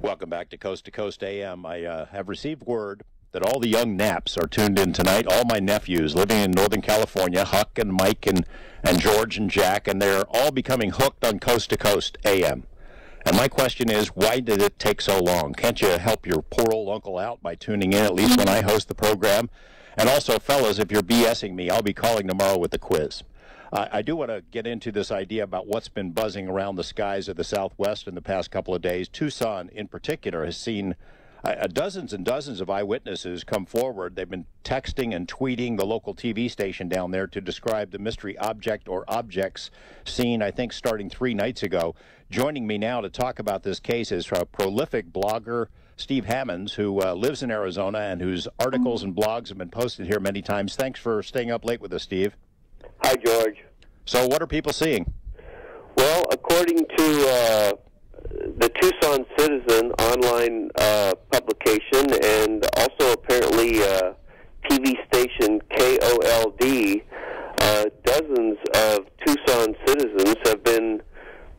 Welcome back to Coast AM. I have received word that all the young naps are tuned in tonight. All my nephews living in Northern California, Huck and Mike and George and Jack, and they're all becoming hooked on Coast AM. And my question is, why did it take so long? Can't you help your poor old uncle out by tuning in, at least when I host the program? And also, fellas, if you're BSing me, I'll be calling tomorrow with the quiz. I do want to get into this idea about what's been buzzing around the skies of the Southwest in the past couple of days. Tucson, in particular, has seen dozens and dozens of eyewitnesses come forward. They've been texting and tweeting the local TV station down there to describe the mystery object or objects seen, I think, starting 3 nights ago. Joining me now to talk about this case is a prolific blogger, Steve Hammonds, who lives in Arizona and whose articles and blogs have been posted here many times. Thanks for staying up late with us, Steve. Hi, George. So what are people seeing? Well, according to the Tucson Citizen online publication and also apparently TV station KOLD, dozens of Tucson citizens have been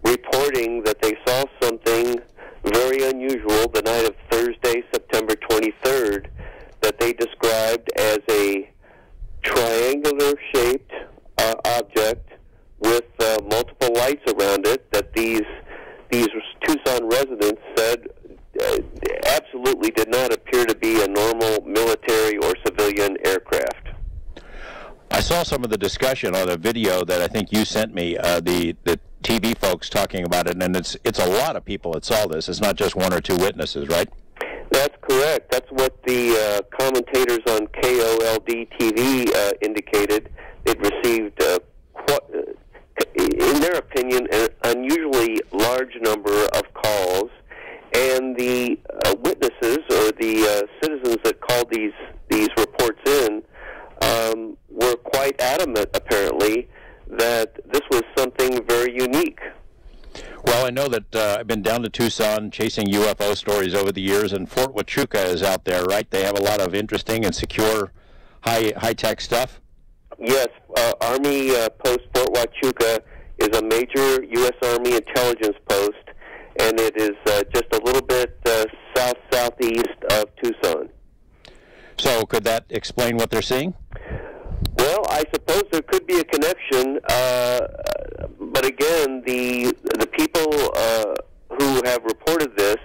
reporting that they saw something very unusual the night of Thursday, September 23rd, that they described as a triangular-shaped object with multiple lights around it that these Tucson residents said absolutely did not appear to be a normal military or civilian aircraft. I saw some of the discussion on a video that I think you sent me, the TV folks talking about it, and it's a lot of people that saw this. It's not just one or two witnesses, right? That's correct. That's what the commentators on KOLD TV indicated. They'd received, in their opinion, an unusually large number of calls, and the witnesses or the citizens that called these reports in were quite adamant, apparently, that this was something very unique. Well, I know that I've been down to Tucson chasing UFO stories over the years, and Fort Huachuca is out there, right? They have a lot of interesting and secure high-tech stuff. Yes, Army Post Fort Huachuca is a major U.S. Army intelligence post, and it is just a little bit southeast of Tucson. So could that explain what they're seeing? Well, I suppose there could be a connection, but again, the people who have reported this,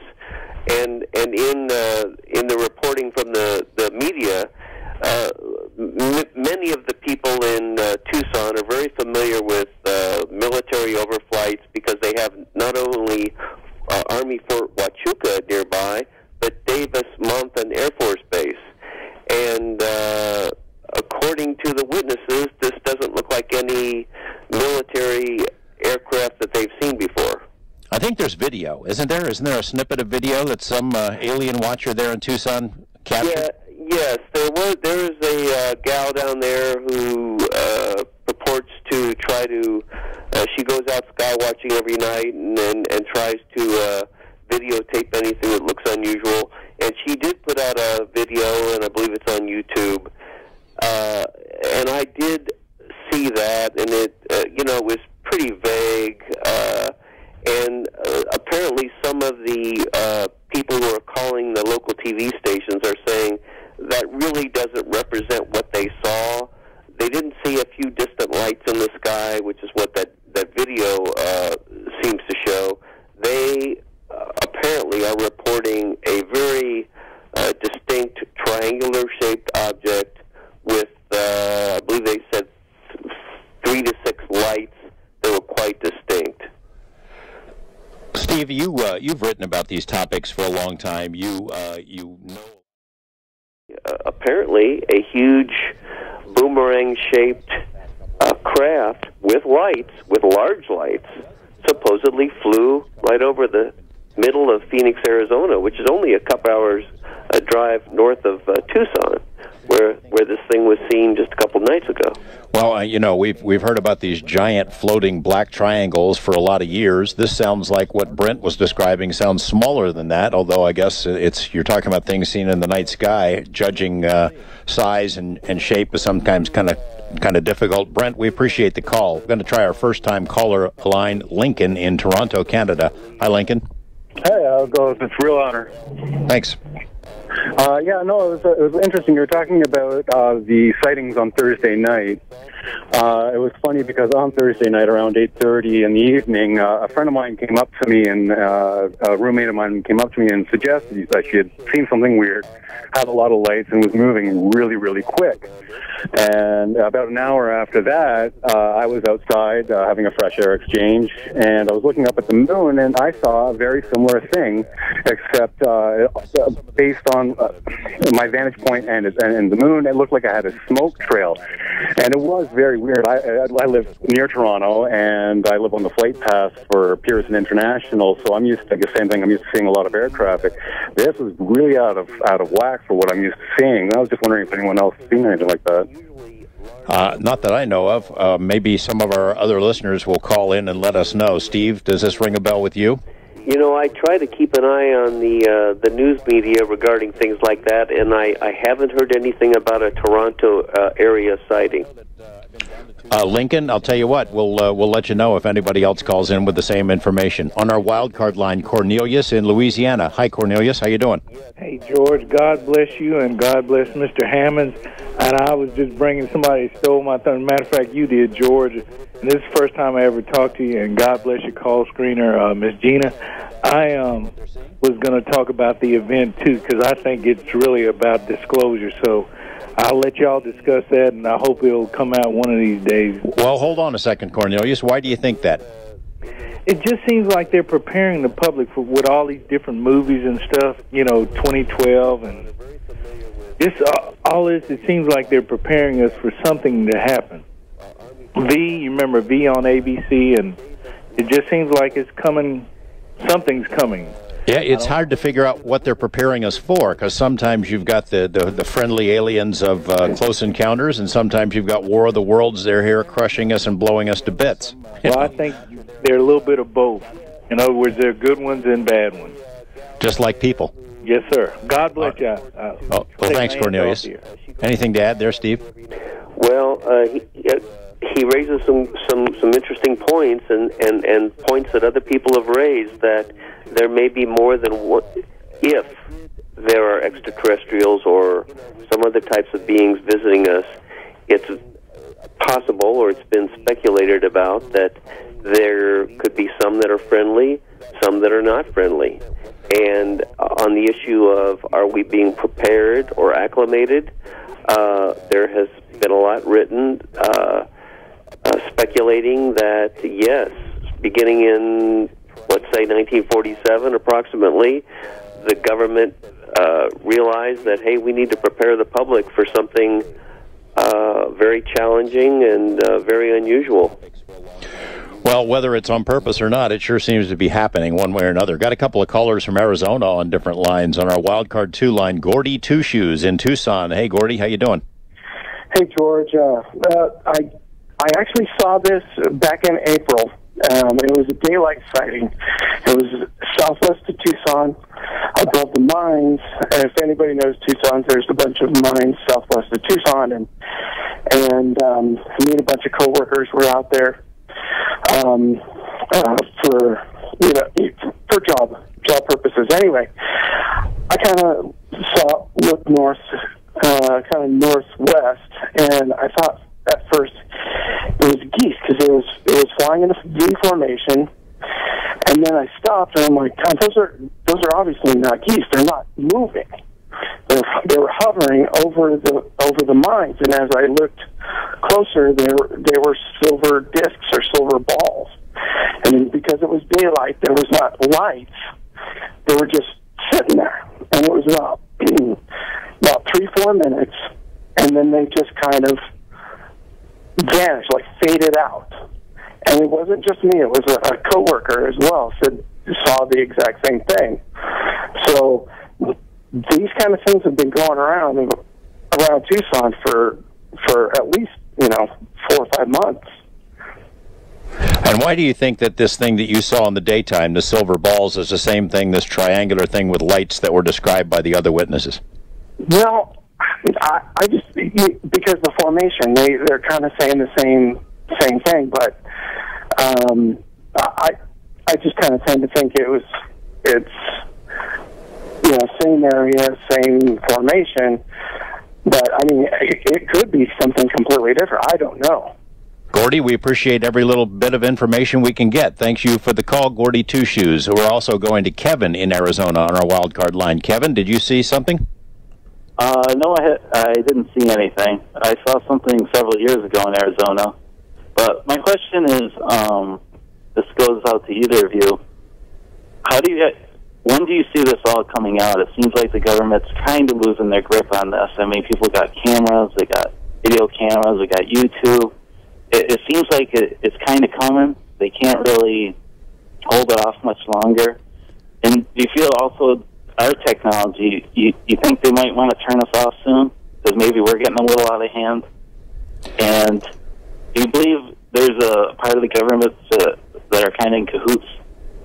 and in the reporting from the media, many of the people in Tucson are very familiar with military overflights because they have not only Army Fort Huachuca nearby, but Davis-Monthan Air Force Base. And according to the witnesses, this doesn't look like any military aircraft that they've seen before. I think there's video, isn't there? Isn't there a snippet of video that some alien watcher there in Tucson captured? Yes, there is a gal down there who purports to try to. She goes out sky watching every night and tries to videotape anything that looks unusual. And she did put out a video, and I believe it's on YouTube. And I did see that, and it was pretty vague. And apparently, some of the people who are calling the local TV stations are saying that really doesn't represent what they saw. They didn't see a few distant lights in the sky, which is what that video seems to show. They apparently are reporting a very distinct triangular-shaped object with, I believe they said, 3 to 6 lights that were quite distinct. Steve, you've written about these topics for a long time. You know. Apparently, a huge boomerang-shaped craft with lights, with large lights, supposedly flew right over the middle of Phoenix, Arizona, which is only a couple hours drive north of Tucson, where this thing was seen just a couple nights ago. Well, we've heard about these giant floating black triangles for a lot of years. This sounds like what Brent was describing sounds smaller than that, although I guess you're talking about things seen in the night sky. Judging size and shape is sometimes kind of difficult. Brent, we appreciate the call. We're going to try our first-time caller line, Lincoln in Toronto, Canada. Hi, Lincoln. Hey, I'll go with it's real honor. Thanks. It was interesting. You were talking about the sightings on Thursday night. It was funny because on Thursday night around 8:30 in the evening, a friend of mine came up to me and a roommate of mine came up to me and suggested that she had seen something weird, had a lot of lights, and was moving really, really quick. And about an hour after that, I was outside having a fresh air exchange, and I was looking up at the moon, and I saw a very similar thing, except based on my vantage point and the moon, it looked like I had a smoke trail. And it was very weird. I live near Toronto, and I live on the flight path for Pearson International, so I'm used to the same thing. I'm used to seeing a lot of air traffic. This was really out of whack for what I'm used to seeing. I was just wondering if anyone else has seen anything like that. Not that I know of. Maybe some of our other listeners will call in and let us know. Steve, does this ring a bell with you? You know, I try to keep an eye on the news media regarding things like that, and I haven't heard anything about a Toronto area sighting. Lincoln, I'll tell you what, we'll let you know if anybody else calls in with the same information. On our wild card line, Cornelius in Louisiana. Hi, Cornelius. How you doing? Hey, George. God bless you, and God bless Mr. Hammonds. And I was just bringing somebody who stole my thunder. Matter of fact, you did, George. And this is the first time I ever talked to you, and God bless your call screener, Miss Gina. I was going to talk about the event, too, because I think it's really about disclosure. So I'll let y'all discuss that, and I hope it'll come out one of these days. Well, hold on a second, Cornelius. Why do you think that? It just seems like they're preparing the public for with all these different movies and stuff, 2012, and just all this, it seems like they're preparing us for something to happen. You remember V on ABC, and it just seems like it's coming, something's coming. Yeah, it's hard to figure out what they're preparing us for, because sometimes you've got the friendly aliens of Close Encounters, and sometimes you've got War of the Worlds. They're here crushing us and blowing us to bits. Well, I think they're a little bit of both. In other words, they're good ones and bad ones. Just like people. Yes, sir. God bless you. Well, thanks, Cornelius. Anything to add there, Steve? Well, he raises some interesting points and points that other people have raised, that there may be more than one, if there are extraterrestrials or some other types of beings visiting us. It's possible, or it's been speculated about, that there could be some that are friendly, some that are not friendly. And on the issue of are we being prepared or acclimated, there has been a lot written speculating that, yes, beginning in, let's say, 1947 approximately, the government realized that, hey, we need to prepare the public for something very challenging and very unusual. Well, whether it's on purpose or not, it sure seems to be happening one way or another. Got a couple of callers from Arizona on different lines. On our Wildcard 2 line, Gordy Two Shoes in Tucson. Hey, Gordy, how you doing? Hey, George. I actually saw this back in April. It was a daylight sighting. It was southwest of Tucson, above the mines. And if anybody knows Tucson, there's a bunch of mines southwest of Tucson, and me and a bunch of coworkers were out there for job purposes. Anyway, I kind of looked north, kind of northwest, and I thought at first it was geese, because it was flying in a V formation. And then I stopped, and I'm like, God, those are obviously not geese. They're not moving. They were hovering over the mines, and as I looked closer, they were silver discs or silver balls. And because it was daylight, there was not lights. They were just sitting there, and it was about 3-4 minutes, and then they just kind of vanished, like faded out. And it wasn't just me; it was a coworker as well. Saw the exact same thing. So these kind of things have been going around Tucson for at least 4 or 5 months. And why do you think that this thing that you saw in the daytime, the silver balls, is the same thing, this triangular thing with lights that were described by the other witnesses? Well, I just, because the formation, they're kind of saying the same thing, but I just kind of tend to think it was it's same area, same formation, but I mean, it could be something completely different. I don't know. Gordy, we appreciate every little bit of information we can get. Thanks you for the call, Gordy Two Shoes. We're also going to Kevin in Arizona on our wild card line. Kevin, did you see something? No, I didn't see anything. I saw something several years ago in Arizona. But my question is, this goes out to either of you. When do you see this all coming out? It seems like the government's kind of losing their grip on this. I mean, people got cameras, they got video cameras, they got YouTube. It seems like it's kind of coming. They can't really hold it off much longer. And do you feel also our technology, you think they might want to turn us off soon? Because maybe we're getting a little out of hand. And do you believe there's a part of the government that are kind of in cahoots,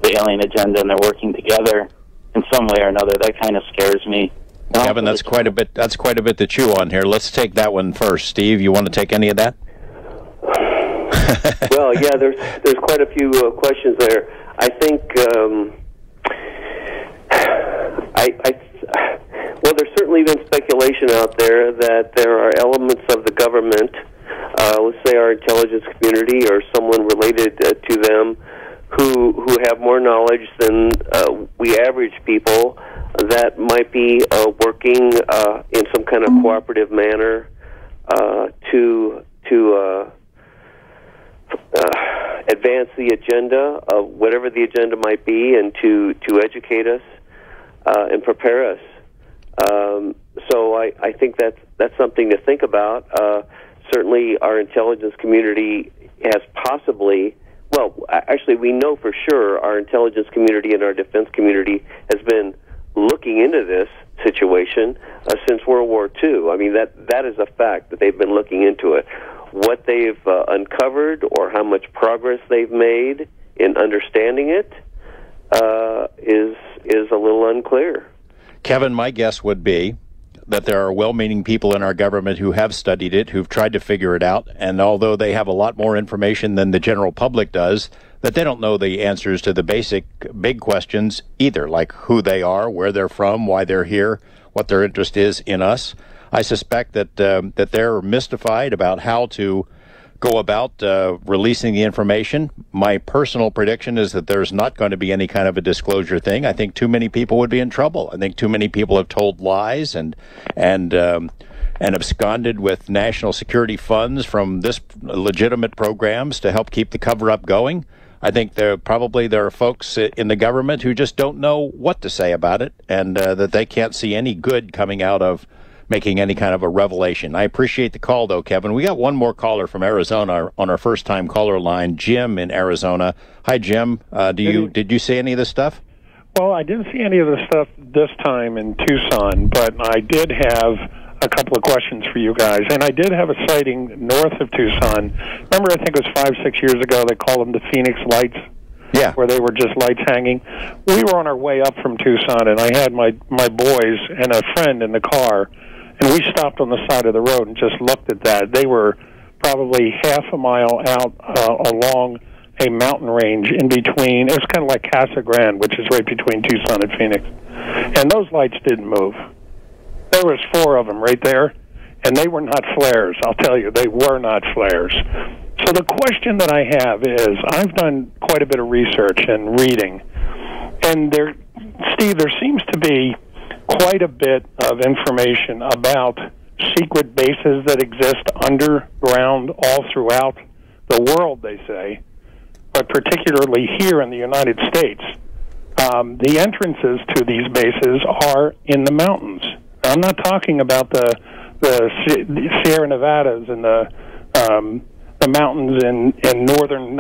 the alien agenda, and they're working together in some way or another? That kind of scares me. Kevin, that's quite a bit to chew on here. Let's take that one first. Steve, you want to take any of that? Well, yeah, there's quite a few questions there. I think well, there's certainly been speculation out there that there are elements of the government, let's say our intelligence community or someone related to them, who have more knowledge than we average people, that might be working in some kind of cooperative manner to advance the agenda of whatever the agenda might be, and to educate us and prepare us. So I think that's something to think about. Certainly, our intelligence community has possibly. Well, actually, we know for sure our intelligence community and our defense community has been looking into this situation since World War II. I mean, that is a fact that they've been looking into it. What they've uncovered or how much progress they've made in understanding it is a little unclear. Kevin, my guess would be that there are well-meaning people in our government who have studied it, who've tried to figure it out, and although they have a lot more information than the general public does, that they don't know the answers to the basic big questions either, like who they are, where they're from, why they're here, what their interest is in us. I suspect that they're mystified about how to go about releasing the information. My personal prediction is that there's not going to be any kind of a disclosure thing. I think too many people would be in trouble. I think too many people have told lies and absconded with national security funds from this legitimate programs to help keep the cover-up going. I think there are folks in the government who just don't know what to say about it, and that they can't see any good coming out of making any kind of a revelation. I appreciate the call, though, Kevin. We got one more caller from Arizona on our first-time caller line, Jim in Arizona. Hi, Jim. Did you see any of this stuff? Well, I didn't see any of the stuff this time in Tucson, but I did have a couple of questions for you guys. And I did have a sighting north of Tucson. Remember, I think it was 5-6 years ago, they called them the Phoenix Lights? Yeah. Where they were just lights hanging. We were on our way up from Tucson, and I had my boys and a friend in the car, and we stopped on the side of the road and just looked at that. They were probably half a mile out along a mountain range in between. It was kind of like Casa Grande, which is right between Tucson and Phoenix. And those lights didn't move. There was 4 of them right there, and they were not flares. I'll tell you, they were not flares. So the question that I have is, I've done quite a bit of research and reading, and Steve, there seems to be quite a bit of information about secret bases that exist underground all throughout the world, they say, but particularly here in the United States. The entrances to these bases are in the mountains. I'm not talking about the Sierra Nevadas and the mountains in northern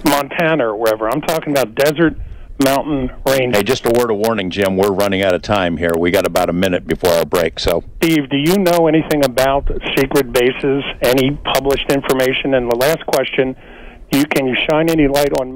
Montana or wherever. I'm talking about desert mountain range. Hey, just a word of warning, Jim. We're running out of time here. We got about a minute before our break. So, Steve, do you know anything about secret bases? Any published information? And the last question: can you shine any light on